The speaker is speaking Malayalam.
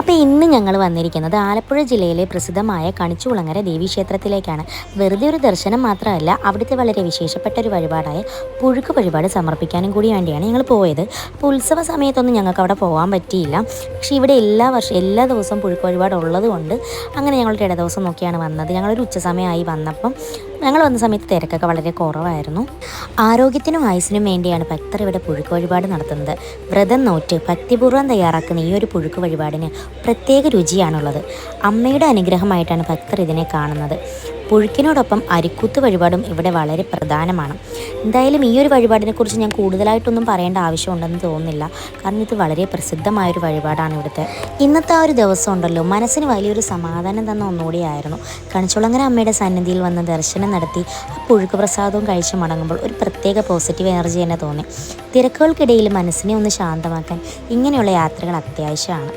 അപ്പോൾ ഇന്ന് ഞങ്ങൾ വന്നിരിക്കുന്നത് ആലപ്പുഴ ജില്ലയിലെ പ്രസിദ്ധമായ കണിച്ചുകുളങ്ങര ദേവീക്ഷേത്രത്തിലേക്കാണ്. വെറുതെ ഒരു ദർശനം മാത്രമല്ല, അവിടുത്തെ വളരെ വിശേഷപ്പെട്ട ഒരു വഴിപാടായ പുഴുക്ക് വഴിപാട് സമർപ്പിക്കാനും കൂടി വേണ്ടിയാണ് ഞങ്ങൾ പോയത്. അപ്പോൾ ഉത്സവ സമയത്തൊന്നും ഞങ്ങൾക്ക് അവിടെ പോകാൻ പറ്റിയില്ല. പക്ഷേ ഇവിടെ എല്ലാ ദിവസവും പുഴുക്ക് വഴിപാട് ഉള്ളതുകൊണ്ട് അങ്ങനെ ഞങ്ങളൊരു ഇടദിവസം നോക്കിയാണ് വന്നത്. ഞങ്ങളൊരു ഉച്ചസമയമായി വന്നപ്പം ഞങ്ങൾ വന്ന സമയത്ത് തിരക്കൊക്കെ വളരെ കുറവായിരുന്നു. ആരോഗ്യത്തിനും ആയുസ്സിനും വേണ്ടിയാണ് ഭക്തർ ഇവിടെ പുഴുക്ക് വഴിപാട് നടത്തുന്നത്. വ്രതം നോറ്റ് ഭക്തിപൂർവ്വം തയ്യാറാക്കുന്ന ഈ ഒരു പുഴുക്ക് വഴിപാടിന് പ്രത്യേക രുചിയാണുള്ളത്. അമ്മയുടെ അനുഗ്രഹമായിട്ടാണ് ഭക്തർ ഇതിനെ കാണുന്നത്. പുഴുക്കിനോടൊപ്പം അരിക്കൂത്ത് വഴിപാടും ഇവിടെ വളരെ പ്രധാനമാണ്. എന്തായാലും ഈ ഒരു വഴിപാടിനെക്കുറിച്ച് ഞാൻ കൂടുതലായിട്ടൊന്നും പറയേണ്ട ആവശ്യമുണ്ടെന്ന് തോന്നുന്നില്ല. കാരണം ഇത് വളരെ പ്രസിദ്ധമായൊരു വഴിപാടാണ് ഇവിടുത്തെ. ഇന്നത്തെ ആ ഒരു ദിവസം ഉണ്ടല്ലോ, മനസ്സിന് വലിയൊരു സമാധാനം തന്ന ഒന്നുകൂടിയായിരുന്നു. കണിച്ചുകുളങ്ങര അമ്മയുടെ സന്നിധിയിൽ വന്ന് ദർശനം നടത്തി ആ പുഴുക്ക് പ്രസാദവും കഴിച്ച് മടങ്ങുമ്പോൾ ഒരു പ്രത്യേക പോസിറ്റീവ് എനർജി തന്നെ തോന്നി. തിരക്കുകൾക്കിടയിൽ മനസ്സിനെ ഒന്ന് ശാന്തമാക്കാൻ ഇങ്ങനെയുള്ള യാത്രകൾ അത്യാവശ്യമാണ്.